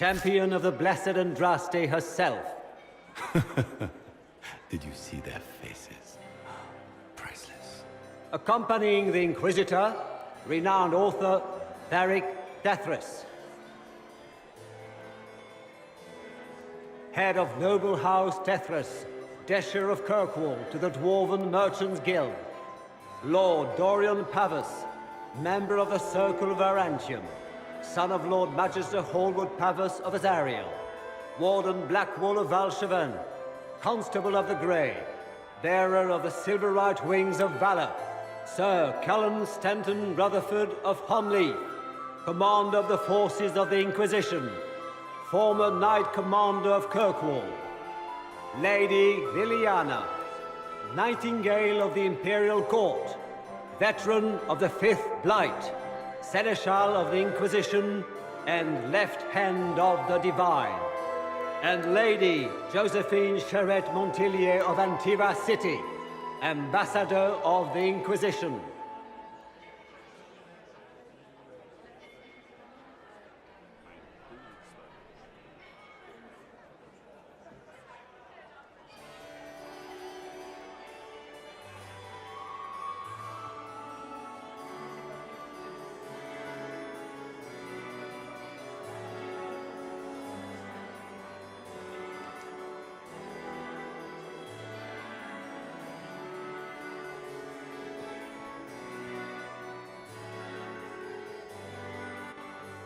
champion of the Blessed Andraste herself. Did you see their faces? Priceless. Accompanying the Inquisitor, renowned author Tharic Dethris. Head of noble house Dethris, Desher of Kirkwall to the Dwarven Merchants Guild. Lord Dorian Pavus, member of the Circle of Arantium, son of Lord Magister Hallwood Pavus of Azariel, Warden Blackwall of Valcheven, Constable of the Grey, bearer of the Silverite Wings of Valor, Sir Callan Stanton Rutherford of Homleaf, commander of the forces of the Inquisition, former Knight Commander of Kirkwall, Lady Liliana, Nightingale of the Imperial Court, veteran of the Fifth Blight, Seneschal of the Inquisition, and Left Hand of the Divine. And Lady Josephine Charette Montillier of Antiva City, Ambassador of the Inquisition.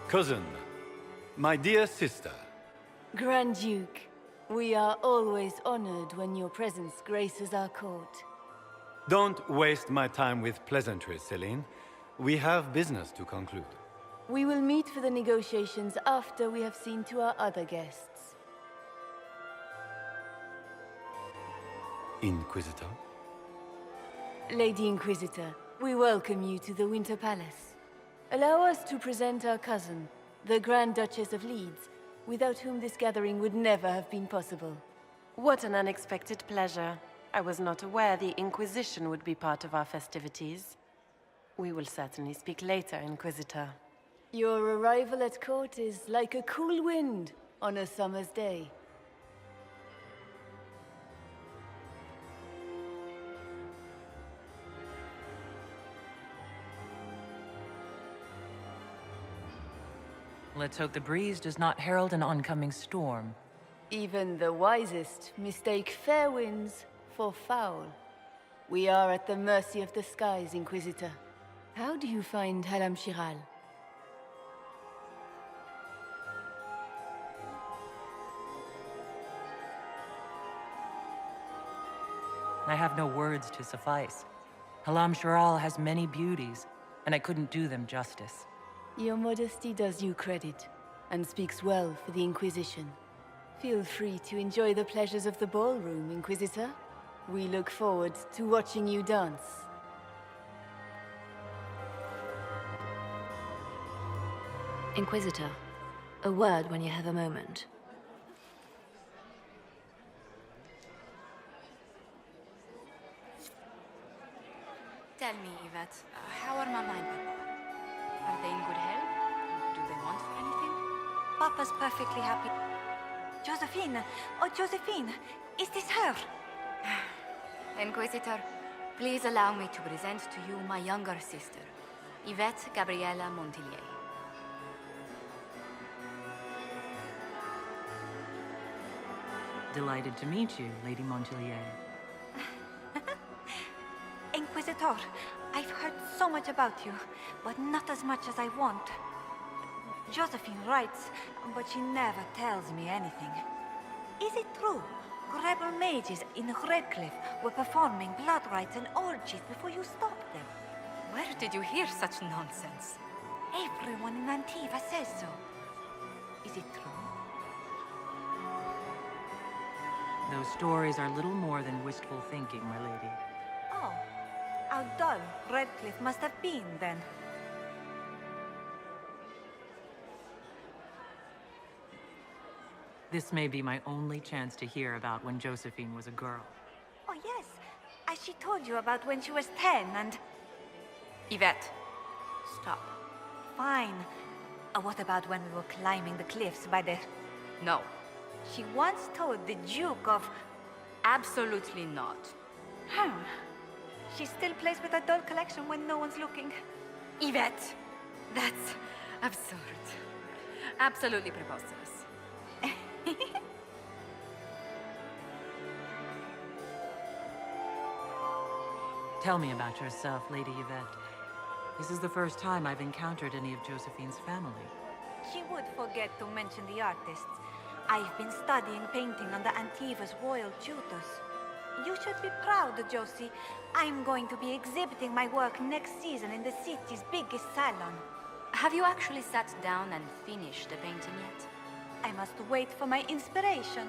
Cousin, my dear sister. Grand Duke, we are always honored when your presence graces our court. Don't waste my time with pleasantries, Celine. We have business to conclude. We will meet for the negotiations after we have seen to our other guests. Inquisitor? Lady Inquisitor, we welcome you to the Winter Palace. Allow us to present our cousin, the Grand Duchess of Leeds, without whom this gathering would never have been possible. What an unexpected pleasure. I was not aware the Inquisition would be part of our festivities. We will certainly speak later, Inquisitor. Your arrival at court is like a cool wind on a summer's day. Let's hope the breeze does not herald an oncoming storm. Even the wisest mistake fair winds for foul. We are at the mercy of the skies, Inquisitor. How do you find Halam Shiral? I have no words to suffice. Halam Shiral has many beauties, and I couldn't do them justice. Your modesty does you credit, and speaks well for the Inquisition. Feel free to enjoy the pleasures of the ballroom, Inquisitor. We look forward to watching you dance. Inquisitor, a word when you have a moment. Tell me, Yvette, how are Mama and Papa? Are they in good health? Do they want for anything? Papa's perfectly happy. Josephine! Oh, Josephine! Is this her? Inquisitor, please allow me to present to you my younger sister, Yvette Gabriella Montillier. Delighted to meet you, Lady Montillier. Inquisitor, I've heard so much about you, but not as much as I want. Josephine writes, but she never tells me anything. Is it true? Rebel mages in Redcliffe were performing blood rites and orgies before you stopped them. Where did you hear such nonsense? Everyone in Antiva says so. Is it true? Those stories are little more than wistful thinking, my lady. Oh, how dull Redcliffe must have been then. This may be my only chance to hear about when Josephine was a girl. Oh yes, as she told you about when she was 10 and... Yvette, Stop. Fine. What about when we were climbing the cliffs by the... No, She once told the Duke of... absolutely not. Huh. She still plays with her doll collection when no one's looking. Yvette, that's absurd. Absolutely preposterous. Tell me about yourself, Lady Yvette. This is the first time I've encountered any of Josephine's family. She would forget to mention the artists. I've been studying painting under Antiva's royal tutors. You should be proud, Josie. I'm going to be exhibiting my work next season in the city's biggest salon. Have you actually sat down and finished the painting yet? I must wait for my inspiration.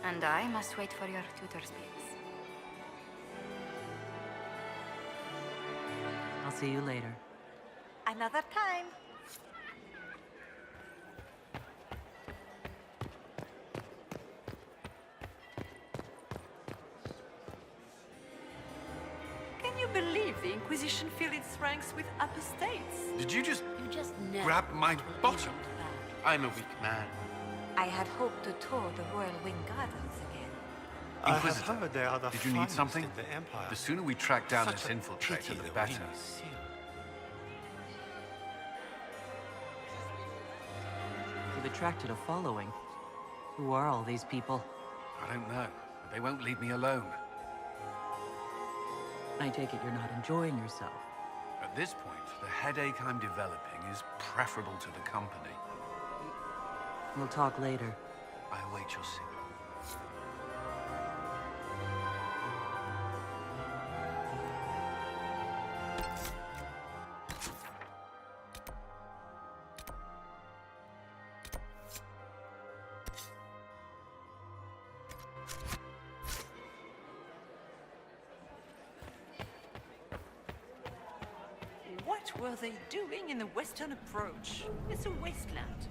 And I must wait for your tutor's pins. I'll see you later. Another time. Can you believe the Inquisition filled its ranks with apostates? Did you just You just never grab my bottom? I'm a weak man. I had hoped to tour the Royal Wing Gardens again. I have Inquisitor, heard they are the did you need finest something? in the Empire. The sooner we track down Such this a infiltrator, pity the that better. we must see him. You've attracted a following. Who are all these people? I don't know, but they won't leave me alone. I take it you're not enjoying yourself. At this point, the headache I'm developing is preferable to the company. We'll talk later. I await your signal. What were they doing in the Western Approach? It's a wasteland.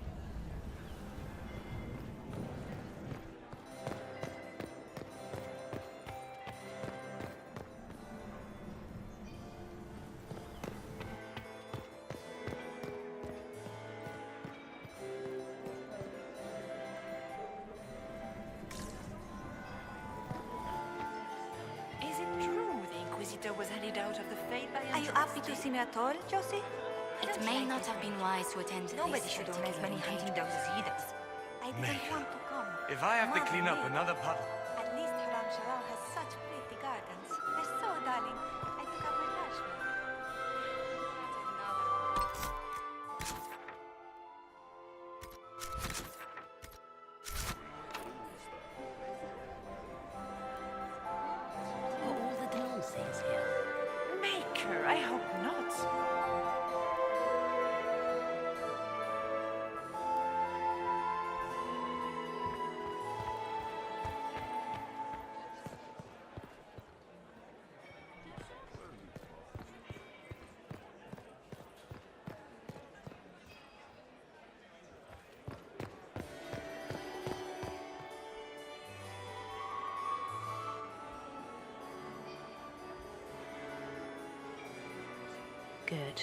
Is it true the Inquisitor was headed out of the Fate by Are you happy to see me at all, Josie? It may not have been wise to attend to Nobody this should own as particular many hunting engagement. dogs as he does. I didn't Maker, want to come. If I have to Mother clean up did. another puddle, At least Haram Sharal has such pretty gardens. They're so darling. I took out my bachelor. Are all the Delancey's here? Maker, I hope not. Good.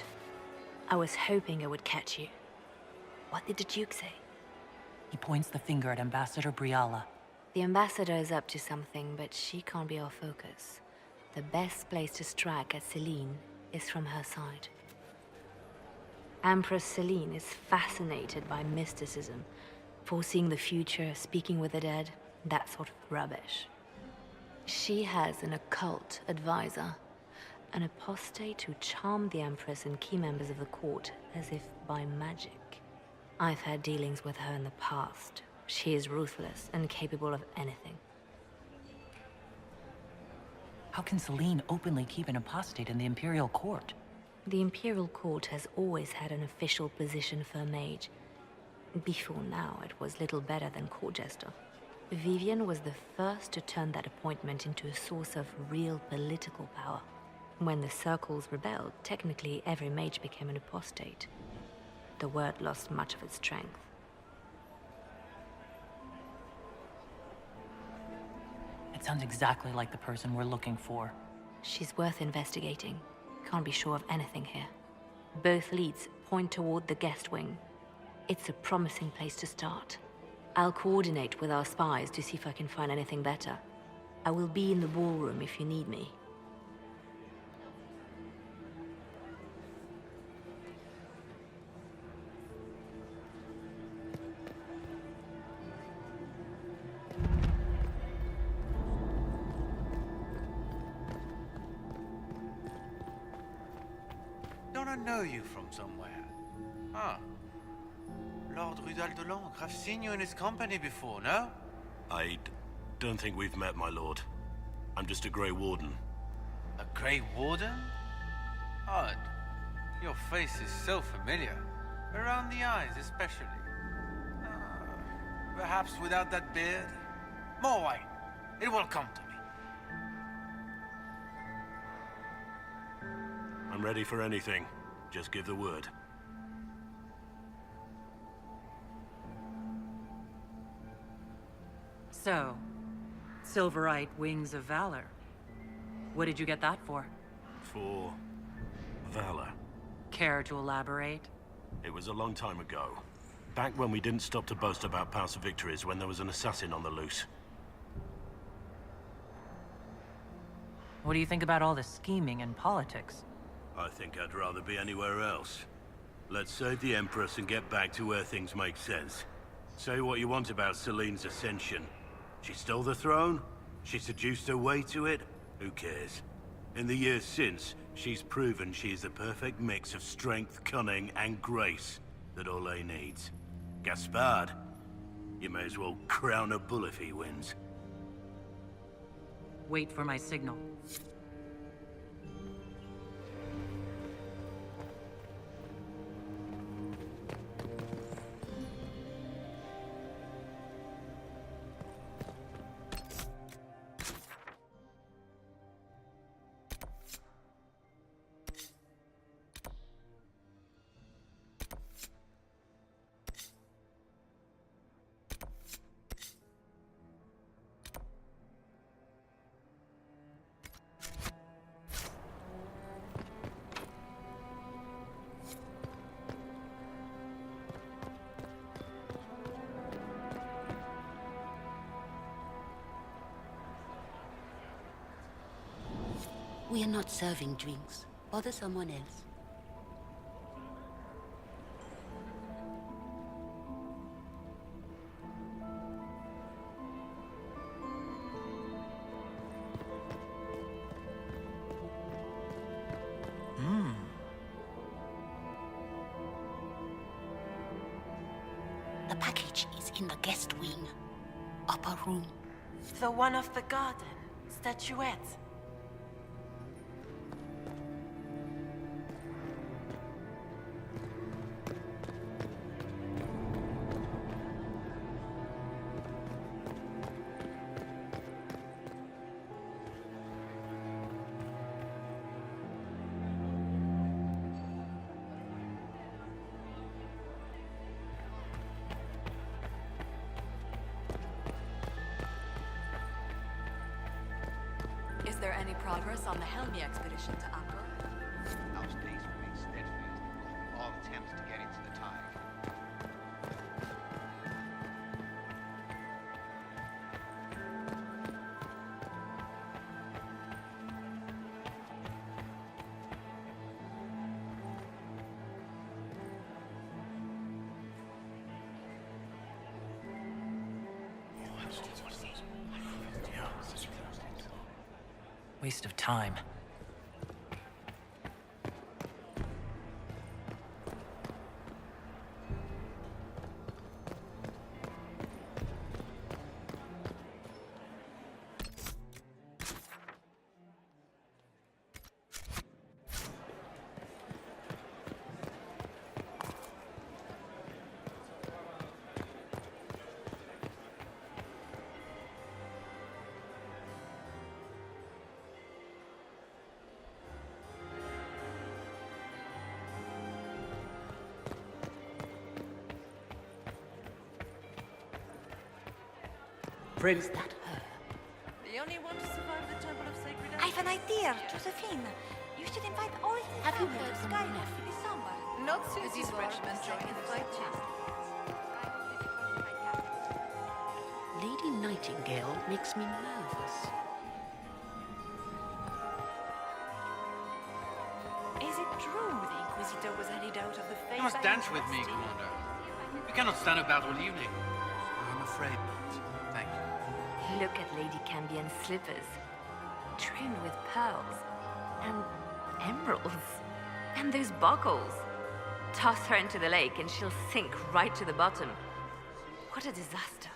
I was hoping I would catch you. What did the Duke say? He points the finger at Ambassador Briala. The ambassador is up to something, but she can't be our focus. The best place to strike at Celine is from her side. Empress Celine is fascinated by mysticism, foreseeing the future, speaking with the dead, that sort of rubbish. She has an occult advisor, an apostate who charmed the Empress and key members of the court as if by magic. I've had dealings with her in the past. She is ruthless and capable of anything. How can Celine openly keep an apostate in the Imperial Court? The Imperial Court has always had an official position for a mage. Before now, it was little better than court jester. Vivian was the first to turn that appointment into a source of real political power. When the circles rebelled, technically every mage became an apostate. The word lost much of its strength. It sounds exactly like the person we're looking for. She's worth investigating. Can't be sure of anything here. Both leads point toward the guest wing. It's a promising place to start. I'll coordinate with our spies to see if I can find anything better. I will be in the ballroom if you need me. Don't I know you from somewhere? Ah. Lord Rudal de Langres. I've seen you in his company before, no? Don't think we've met, my lord. I'm just a Grey Warden. A Grey Warden? Odd. Your face is so familiar. Around the eyes, especially. Perhaps without that beard? More wine. It will come to me. I'm ready for anything. Just give the word. So, Silverite Wings of Valor. What did you get that for? For valor. Care to elaborate? It was a long time ago. Back when we didn't stop to boast about past victories when there was an assassin on the loose. What do you think about all the scheming and politics? I think I'd rather be anywhere else. Let's save the Empress and get back to where things make sense. Say what you want about Celine's ascension. She stole the throne? She seduced her way to it? Who cares? In the years since, she's proven she's the perfect mix of strength, cunning, and grace that Orlais needs. Gaspard, you may as well crown a bull if he wins. Wait for my signal. We are not serving drinks. Bother someone else. The package is in the guest wing. Upper room. The one of the garden. Statuette. Is there any progress on the Helmi expedition to Angkor? Our states remain steadfast in all attempts to get into the tide. Waste of time. Prince... That her? The only one to survive the Temple of Sacred I've an idea, Josephine. You should invite all his Have you family heard to from Skyrim my nephew? this summer. Not since His his regiment joined the fight. nightingale makes me nervous. Is it true the Inquisitor was handed out of the faith? You must dance with me, Commander. You cannot stand about all evening. I'm afraid not. Thank you. Look at Lady Cambion's slippers, trimmed with pearls and emeralds. And those buckles. Toss her into the lake and she'll sink right to the bottom. What a disaster.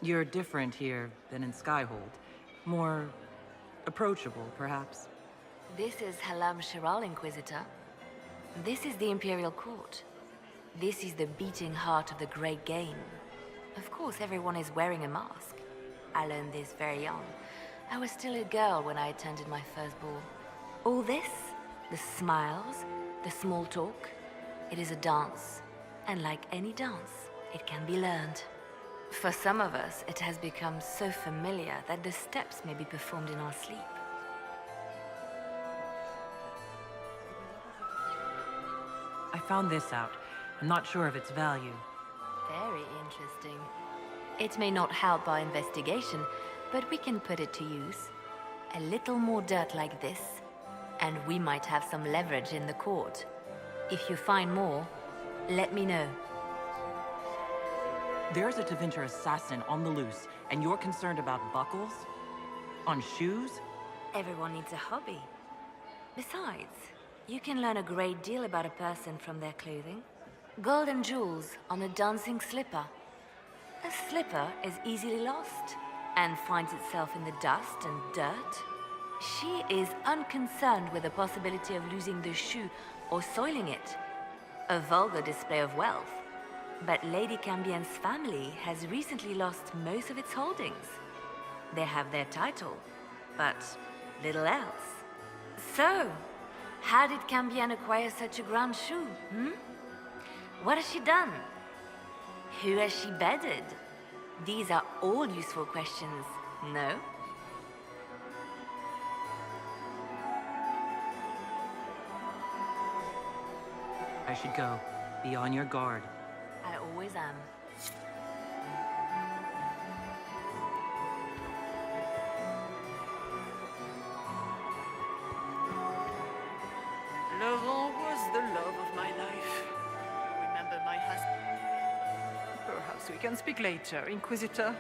You're different here than in Skyhold. More approachable, perhaps. This is Halam Shiral, Inquisitor. This is the Imperial Court. This is the beating heart of the Great Game. Of course, everyone is wearing a mask. I learned this very young. I was still a girl when I attended my first ball. All this, the smiles, the small talk, it is a dance. And like any dance, it can be learned. For some of us, it has become so familiar that the steps may be performed in our sleep. I found this out. I'm not sure of its value. Very interesting. It may not help our investigation, but we can put it to use. A little more dirt like this, and we might have some leverage in the court. If you find more, let me know. There's a Tevinter assassin on the loose, and you're concerned about buckles? On shoes? Everyone needs a hobby. Besides, you can learn a great deal about a person from their clothing. Gold and jewels on a dancing slipper. A slipper is easily lost and finds itself in the dust and dirt. She is unconcerned with the possibility of losing the shoe or soiling it. A vulgar display of wealth. But Lady Cambion's family has recently lost most of its holdings. They have their title, but little else. So, how did Cambion acquire such a grand shoe, What has she done? Who has she bedded? These are all useful questions, no? I should go. Be on your guard. I always am. Laurent was the love of my life. I remember my husband. Perhaps we can speak later, Inquisitor.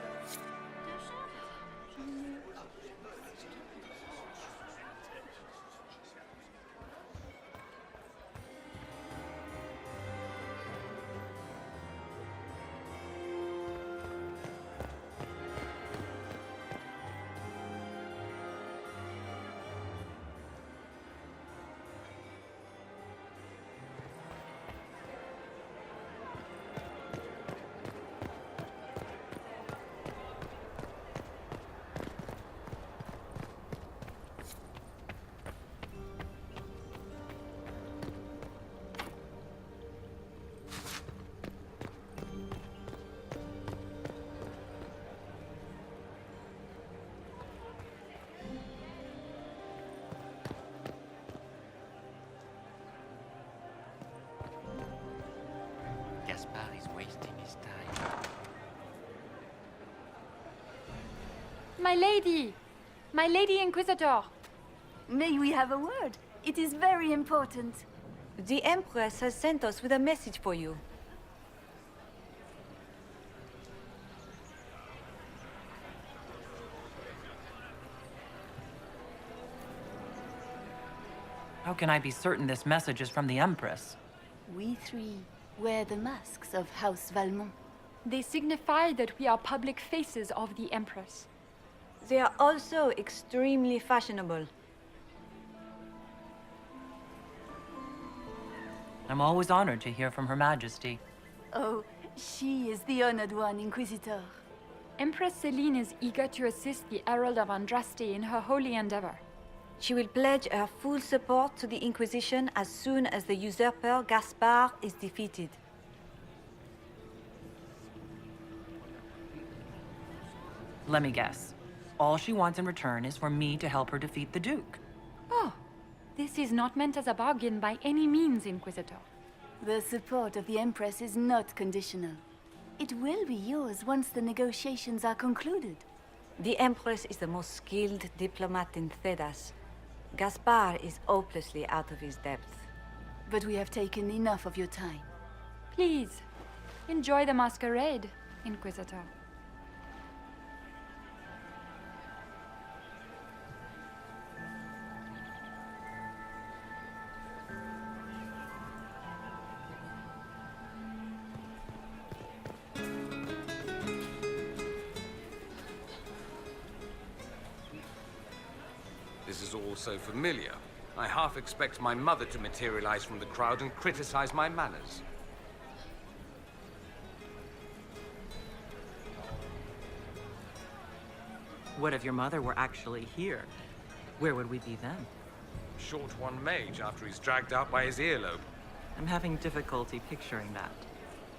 Gaspard is wasting his time. My lady! My lady Inquisitor! May we have a word? It is very important. The Empress has sent us with a message for you. How can I be certain this message is from the Empress? We three wear the masks of House Valmont. They signify that we are public faces of the Empress. They are also extremely fashionable. I'm always honored to hear from Her Majesty. Oh, she is the honored one, Inquisitor. Empress Celine is eager to assist the Herald of Andraste in her holy endeavor. She will pledge her full support to the Inquisition as soon as the usurper Gaspard is defeated. Let me guess. All she wants in return is for me to help her defeat the Duke. Oh, this is not meant as a bargain by any means, Inquisitor. The support of the Empress is not conditional. It will be yours once the negotiations are concluded. The Empress is the most skilled diplomat in Thedas. Gaspar is hopelessly out of his depth. But we have taken enough of your time. Please, enjoy the masquerade, Inquisitor. This is all so familiar. I half expect my mother to materialize from the crowd and criticize my manners. What if your mother were actually here? Where would we be then? Short one mage after he's dragged out by his earlobe. I'm having difficulty picturing that.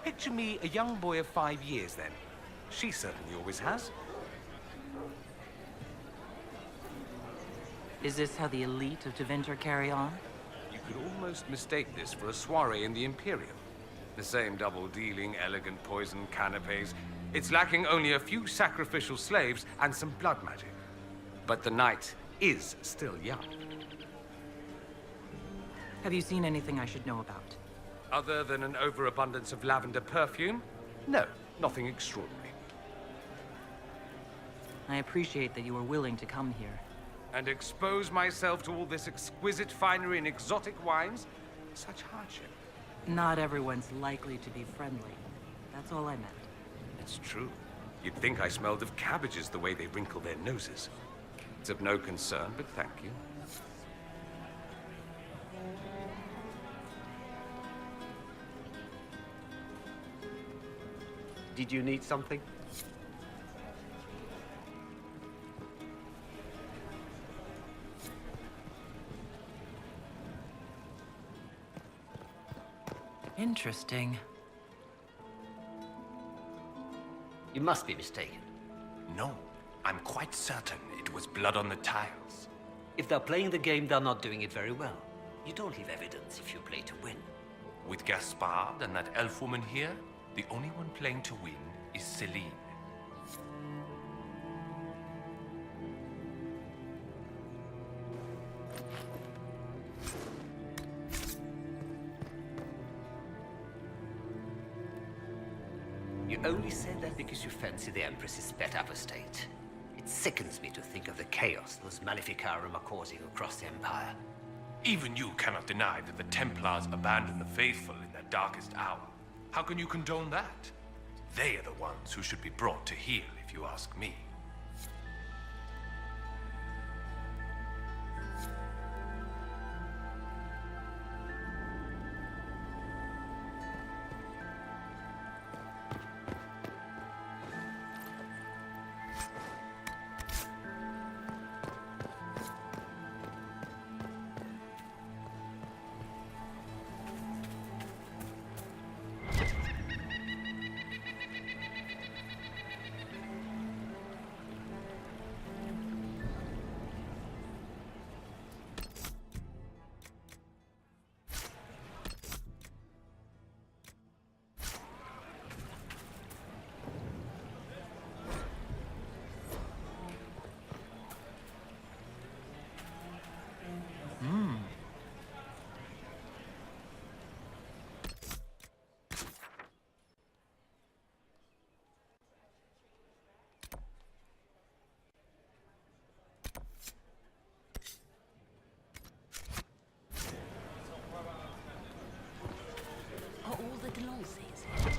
Picture me a young boy of 5 years then. She certainly always has. Is this how the elite of Tevinter carry on? You could almost mistake this for a soiree in the Imperium. The same double-dealing, elegant poison canapes. It's lacking only a few sacrificial slaves and some blood magic. But the night is still young. Have you seen anything I should know about? Other than an overabundance of lavender perfume? No, nothing extraordinary. I appreciate that you were willing to come here. And expose myself to all this exquisite finery and exotic wines? Such hardship. Not everyone's likely to be friendly. That's all I meant. It's true. You'd think I smelled of cabbages the way they wrinkle their noses. It's of no concern, but thank you. Did you need something? Interesting. You must be mistaken. No, I'm quite certain it was blood on the tiles. If they're playing the game, they're not doing it very well. You don't leave evidence if you play to win. With Gaspard and that elf woman here, the only one playing to win is Celine. You only said that because you fancy the Empress's sped up estate. It sickens me to think of the chaos those Maleficarum are causing across the Empire. Even you cannot deny that the Templars abandoned the faithful in their darkest hour. How can you condone that? They are the ones who should be brought to heel, if you ask me.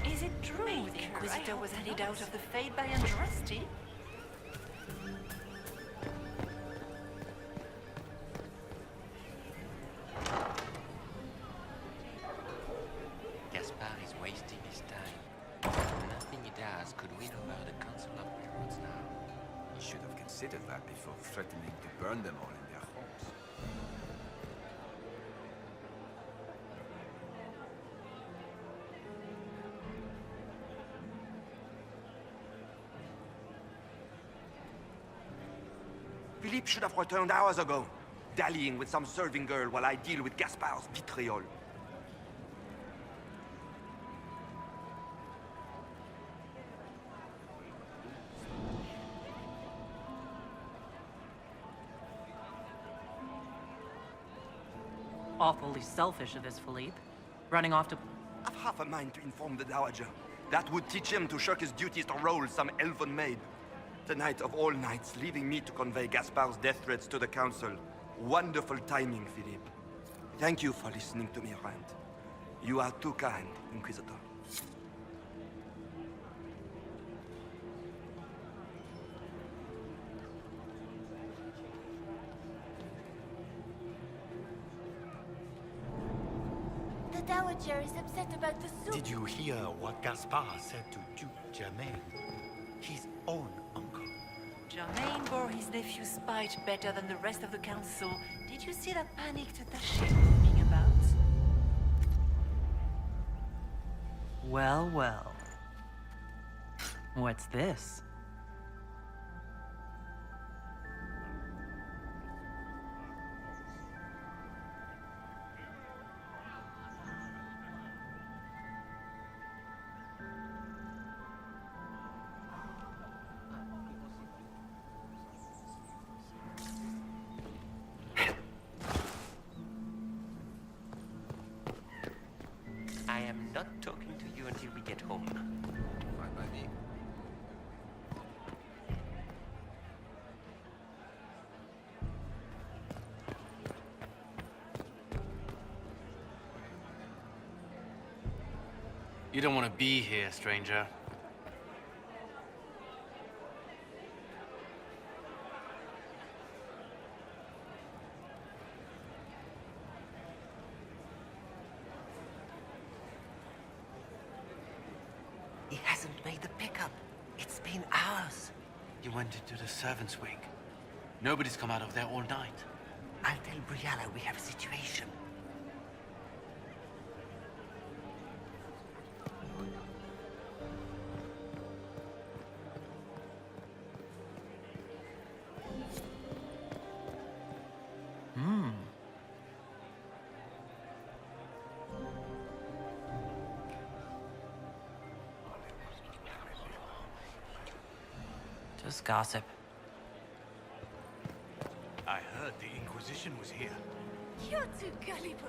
Is it true the Inquisitor was headed out of the Fade by Andraste? Gaspard is wasting his time. Nothing he does could win over the Council of Railroads now. He should have considered that before threatening to burn them all in their homes. Philippe should have returned hours ago, dallying with some serving girl while I deal with Gaspard's betrayal. awfully selfish of this, Philippe. Running off to... I've half a mind to inform the Dowager. That would teach him to shirk his duties to roll some elven maid. Tonight of all nights, leaving me to convey Gaspard's death threats to the Council. Wonderful timing, Philippe. Thank you for listening to me rant. You are too kind, Inquisitor. The Dowager is upset about the soup. Did you hear what Gaspard said to Duke Germain? His own uncle. Germain bore his nephew's spite better than the rest of the council. Did you see that panicked attaché moving about? Well, well. What's this? I am not talking to you until we get home. Fine by me. You don't want to be here, stranger. He hasn't made the pickup. It's been hours. You went into the servants' wing. Nobody's come out of there all night. I'll tell Brianna we have a situation. Just gossip. I heard the Inquisition was here. You're too gullible.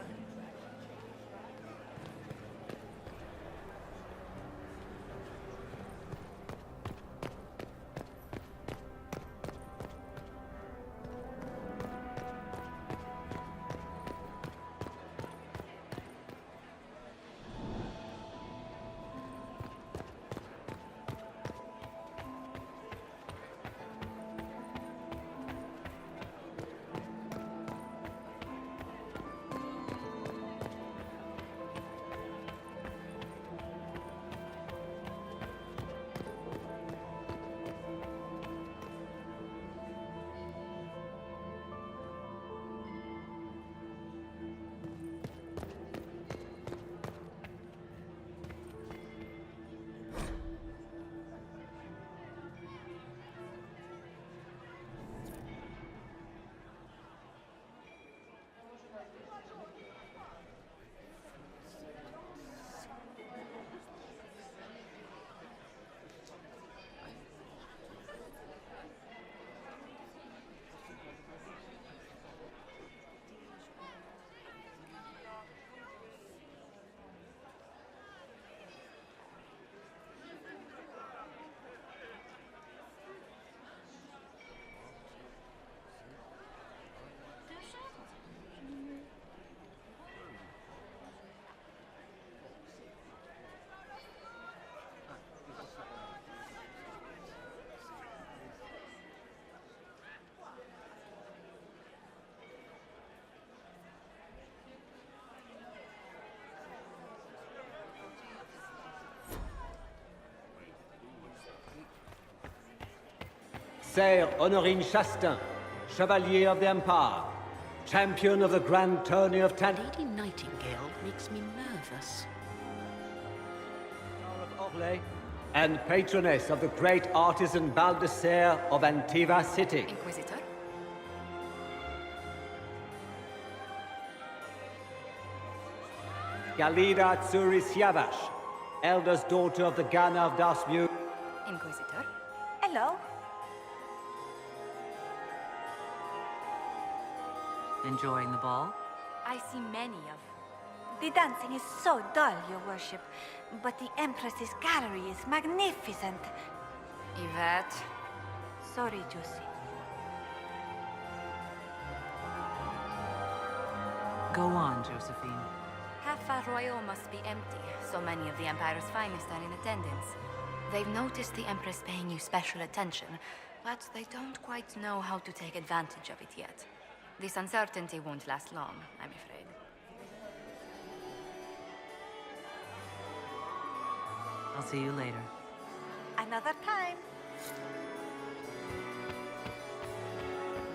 Sire Honorine Chastain, Chevalier of the Empire, champion of the Grand Tourney of Lady Nightingale makes me nervous. of Orlais, and patroness of the great artisan Bal de Serre of Antiva City. Inquisitor? Galida Tsuris Yavash, eldest daughter of the Ghana of Dasmu. Inquisitor? Hello. Enjoying the ball? I see many of. The dancing is so dull, Your Worship, but the Empress's gallery is magnificent. Yvette. Sorry, Josie. Go on, Josephine. Half Royal must be empty. So many of the Empire's finest are in attendance. They've noticed the Empress paying you special attention, but they don't quite know how to take advantage of it yet. This uncertainty won't last long, I'm afraid. I'll see you later. Another time.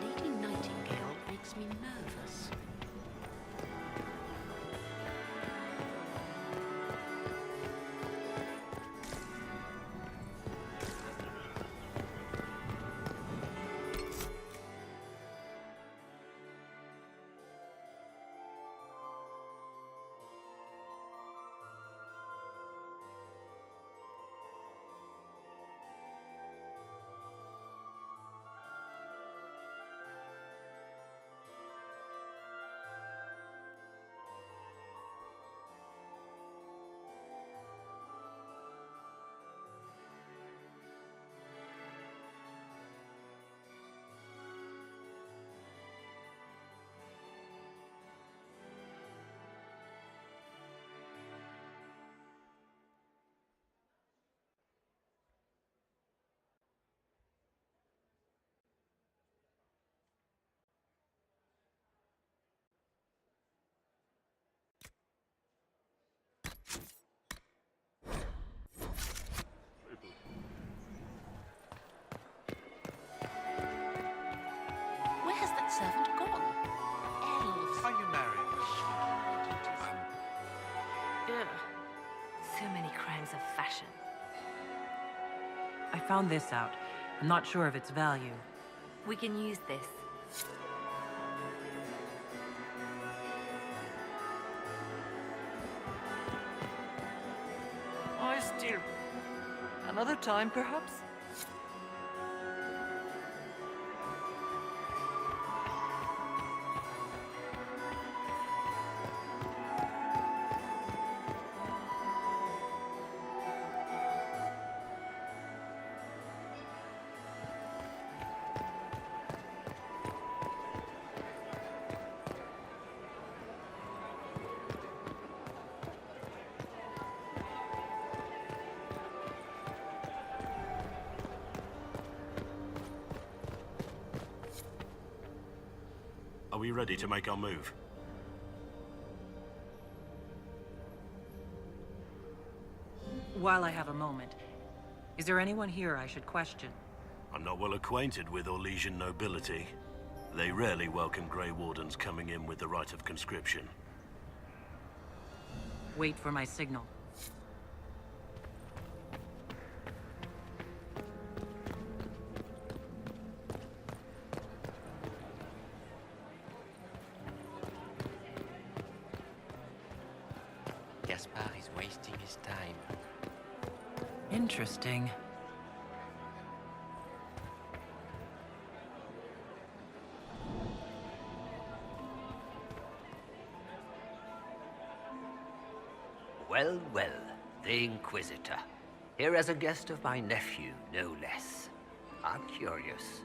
Lady Nightingale makes me nervous. Where has that servant gone? Elves. Are you married? Ugh. So many crimes of fashion. I found this out. I'm not sure of its value. We can use this. I still... Another time, perhaps? Are we ready to make our move? While I have a moment, is there anyone here I should question? I'm not well acquainted with Orlesian nobility. They rarely welcome Grey Wardens coming in with the right of conscription. Wait for my signal. Gaspard is wasting his time. Interesting. Well, well, the Inquisitor. Here as a guest of my nephew, no less. I'm curious.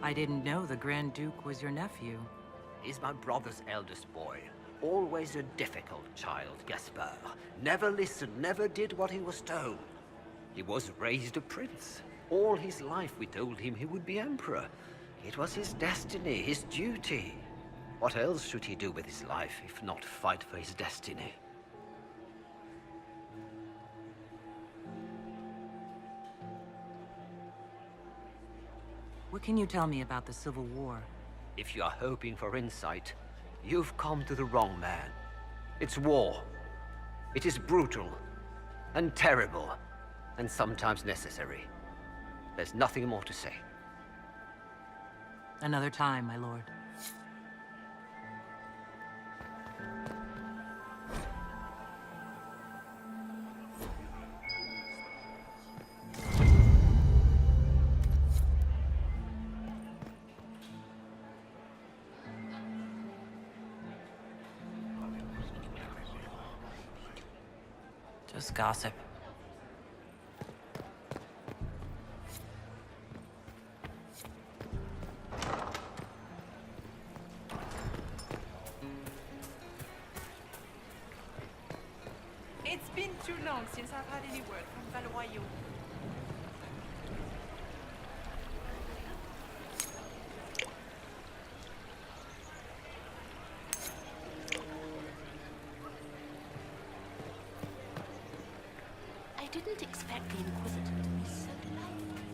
I didn't know the Grand Duke was your nephew. He's my brother's eldest boy. Always a difficult child, Gaspard. Never listened, never did what he was told. He was raised a prince. All his life we told him he would be emperor. It was his destiny, his duty. What else should he do with his life if not fight for his destiny? What can you tell me about the Civil War? If you are hoping for insight, you've come to the wrong man. It's war. It is brutal, and terrible, and sometimes necessary. There's nothing more to say. Another time, my lord. Just gossip. It's been too long since I've had any word from Valoyo. I didn't expect the Inquisitor to be so lively.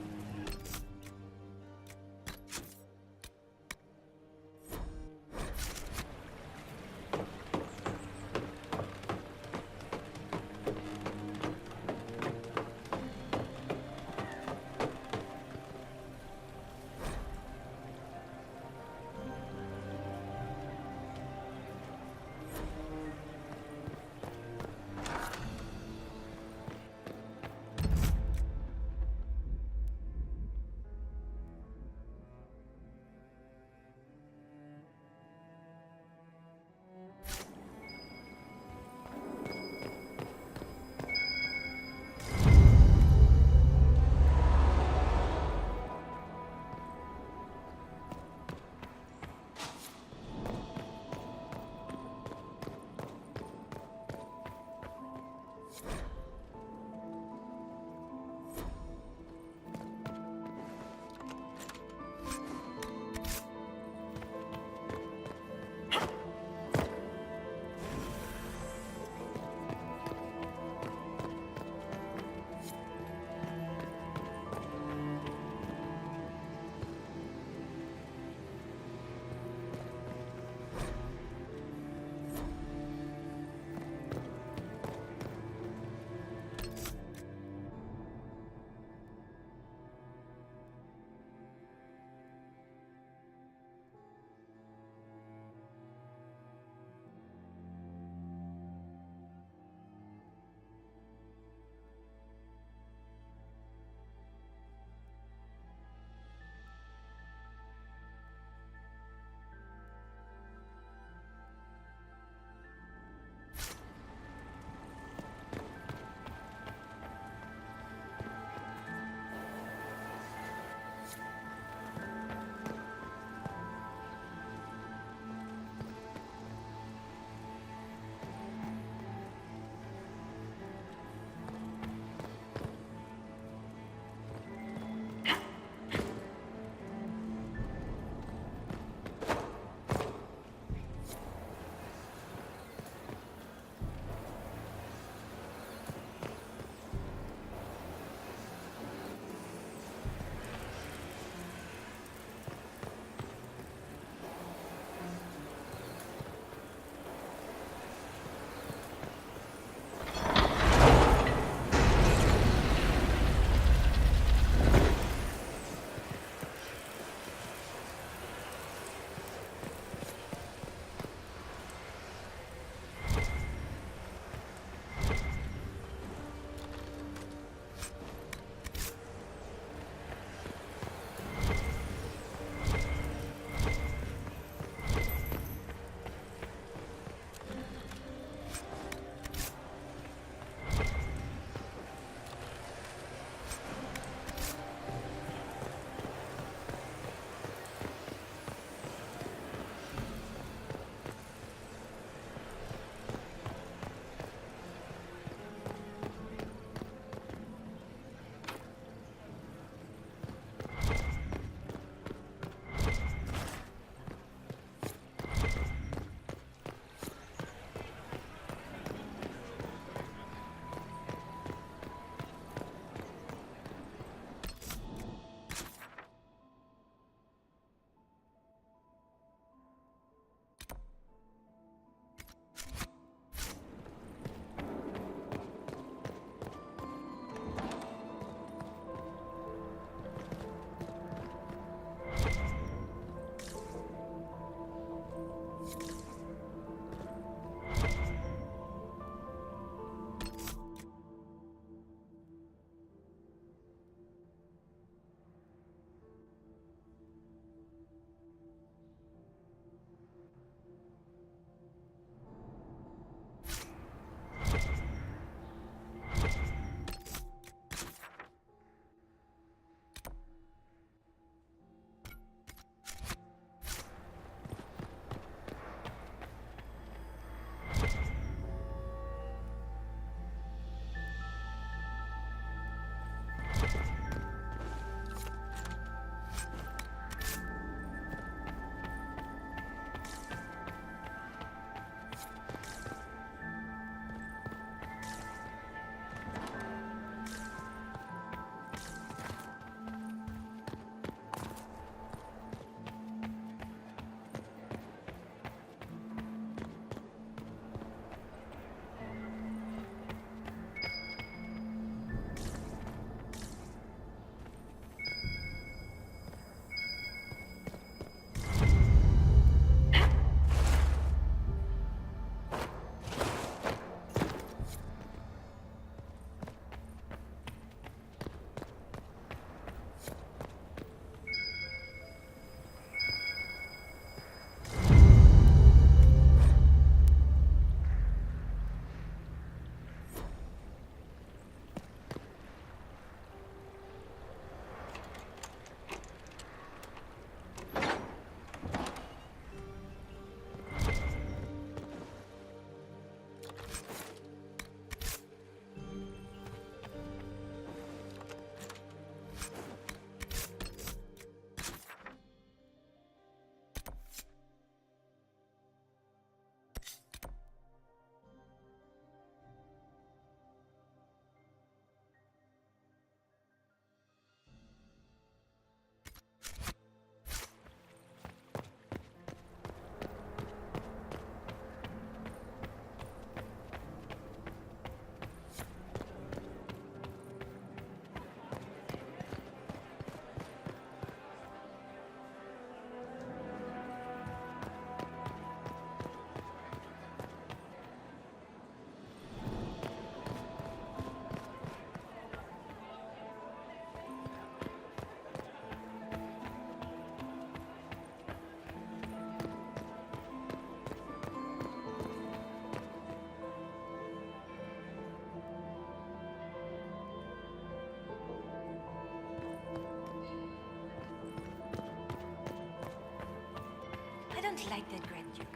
don't like that Grand Duke.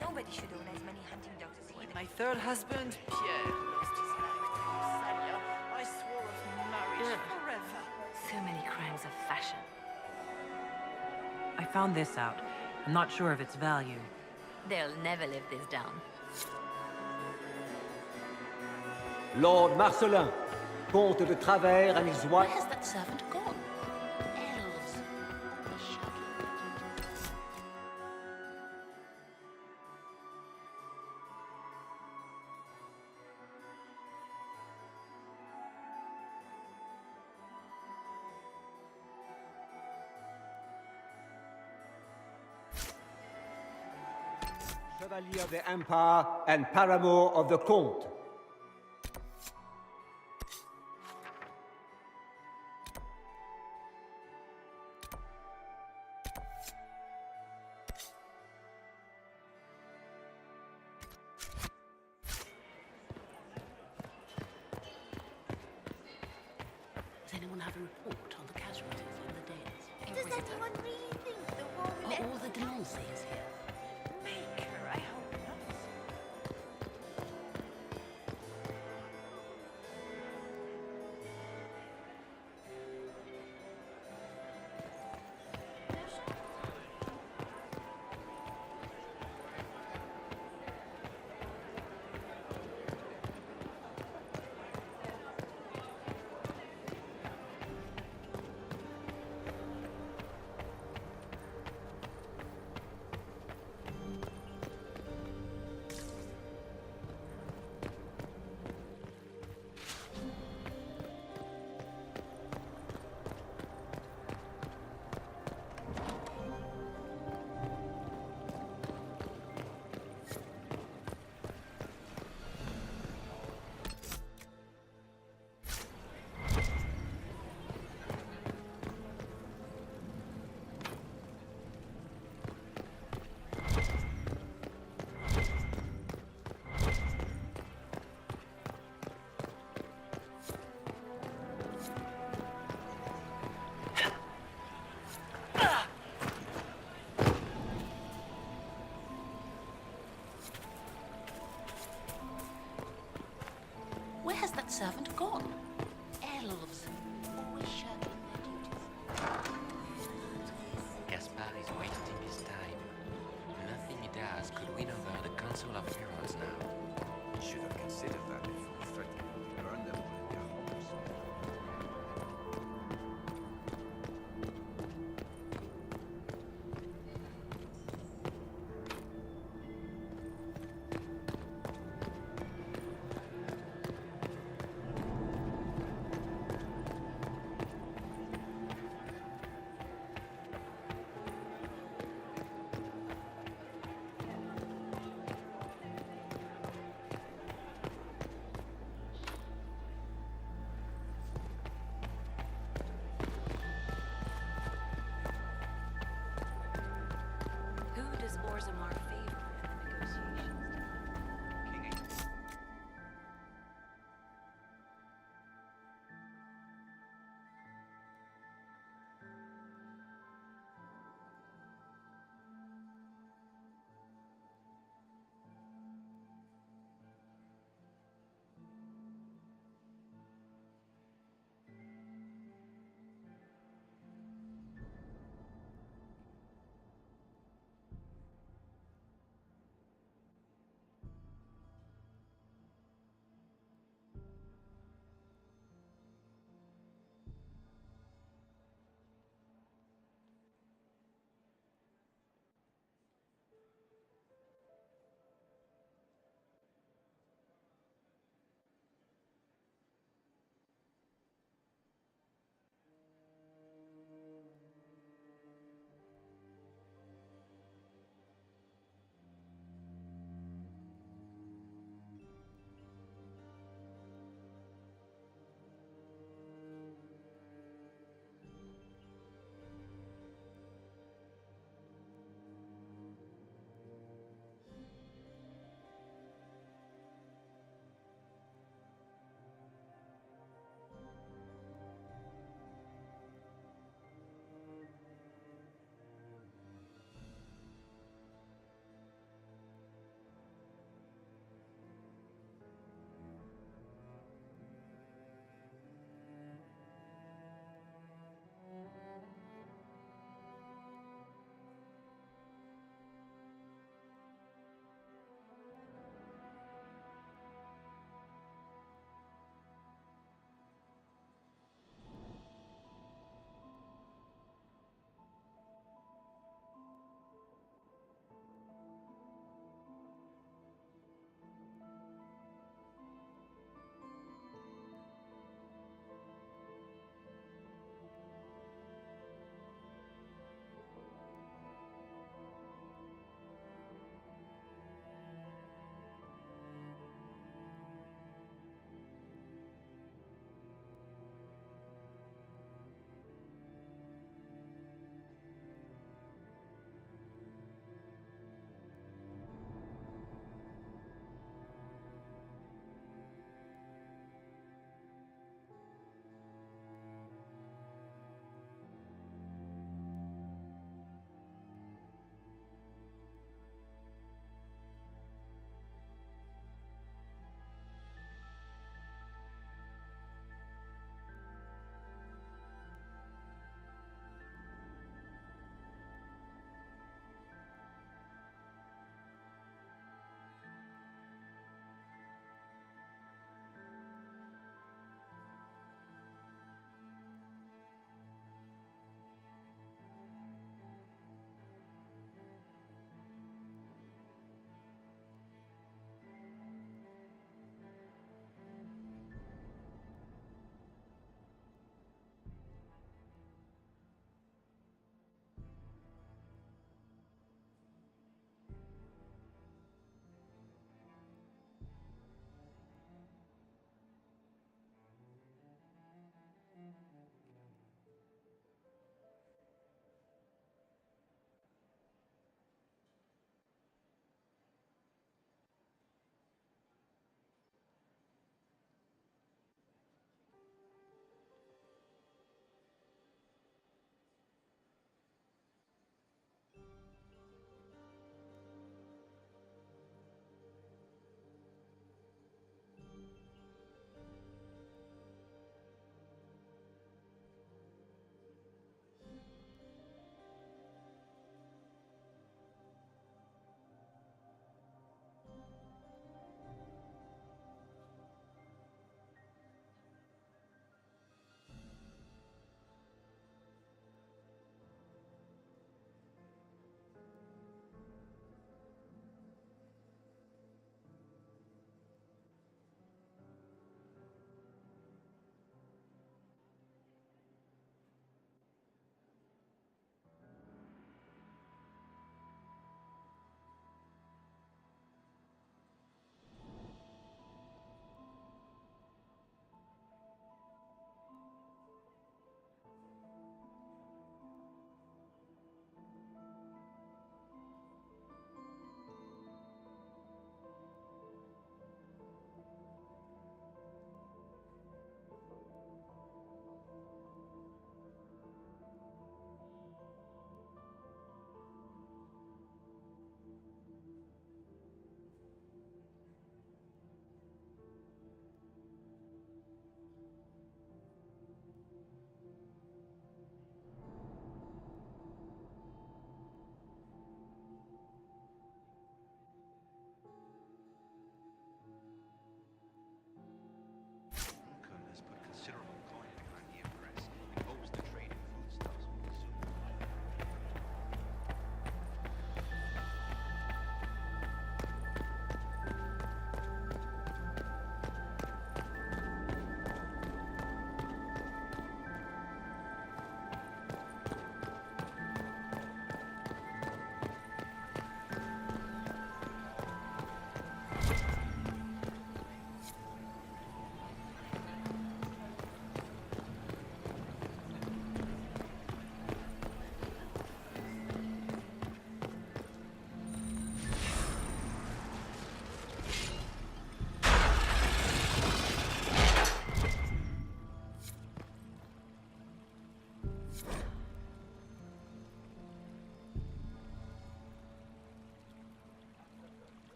Nobody should own as many hunting dogs as he When does. my third husband, Pierre, lost his life to Salia, I swore off marriage forever. So many crimes of fashion. I found this out. I'm not sure of its value. They'll never live this down. Lord Marcelin, Comte de Travers and his Where wife... has that servant gone? Elves. The shaggy. Chevalier of the Empire and paramour of the Comte. Does anyone have a report on the casualties in the Danes? Does anyone really think the war will Are end? all the Denonciers here? Maker, I hope not. Where has that servant gone? Elves. Always shirking their duties. Gaspard is wasting his time. Nothing he does could win over the Council of Heroes now. You should have considered that before threatening to burn them all in their homes.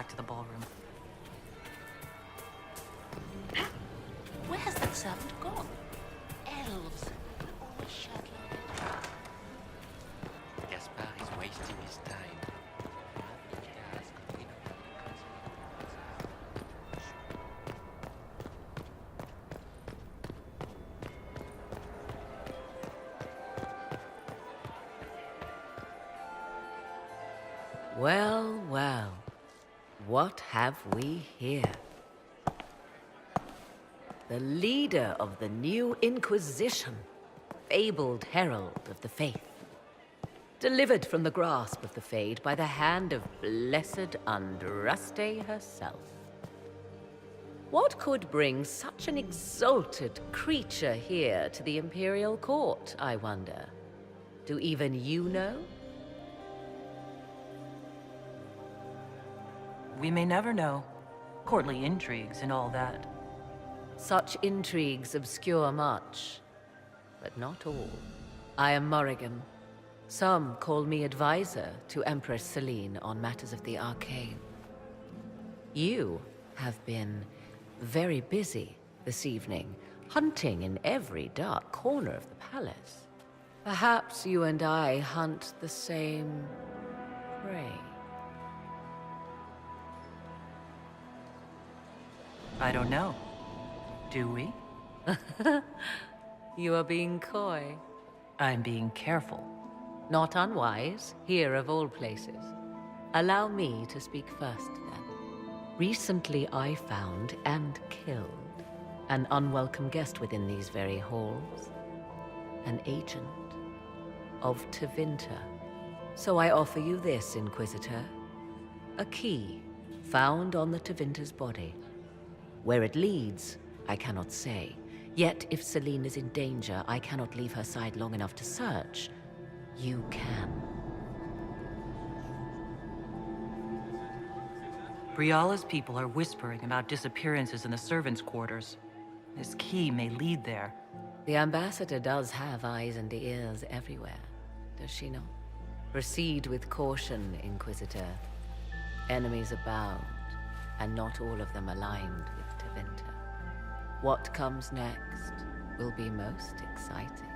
back to the ballroom. Where's that servant gone? Elves. Always shirking. Gaspar is wasting his time. Jazz could win over the Well, well. What have we here? The leader of the new Inquisition, fabled herald of the faith. Delivered from the grasp of the Fade by the hand of blessed Andraste herself. What could bring such an exalted creature here to the Imperial Court, I wonder? Do even you know? We may never know. Courtly intrigues and all that. Such intrigues obscure much, but not all. I am Morrigan. Some call me advisor to Empress Celine on matters of the arcane. You have been very busy this evening, hunting in every dark corner of the palace. Perhaps you and I hunt the same prey. I don't know. Do we? You are being coy. I'm being careful. Not unwise, here of all places. Allow me to speak first, then. Recently I found and killed an unwelcome guest within these very halls. An agent of Tevinter. So I offer you this, Inquisitor. A key found on the Tevinter's body. Where it leads, I cannot say. Yet, if Celine is in danger, I cannot leave her side long enough to search. You can. Briala's people are whispering about disappearances in the servants' quarters. This key may lead there. The ambassador does have eyes and ears everywhere, does she not? Proceed with caution, Inquisitor. Enemies abound, and not all of them aligned with Tevinter. What comes next will be most exciting.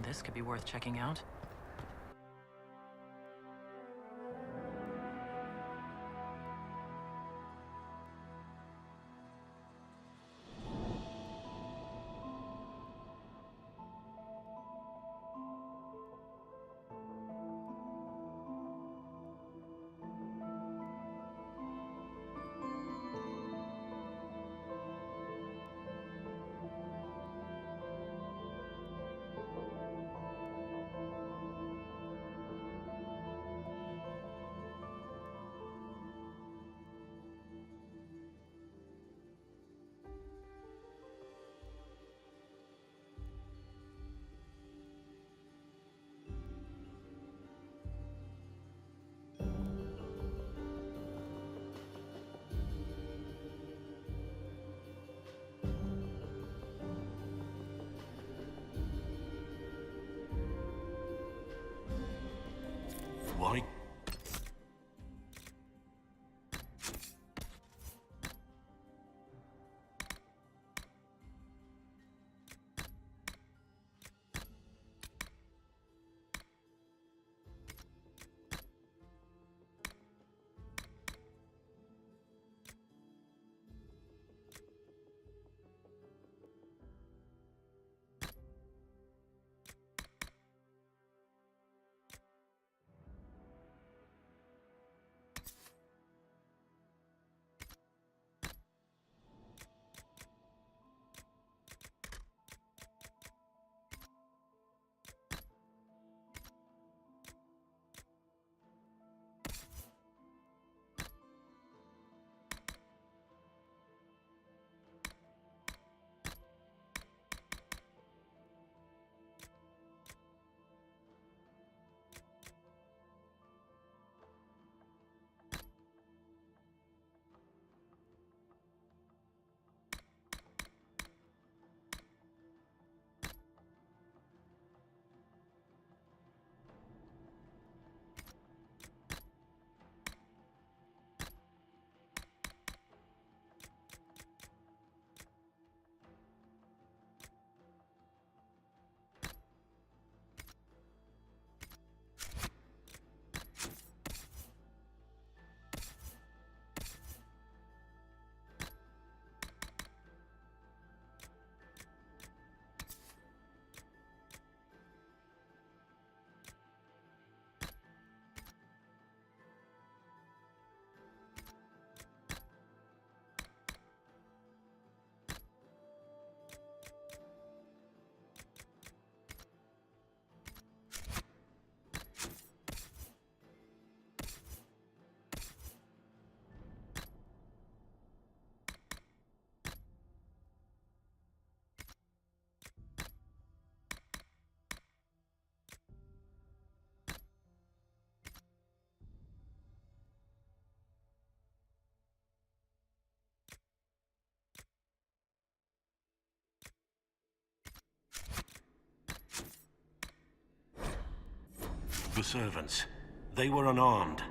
This could be worth checking out. Why? The servants. They were unarmed.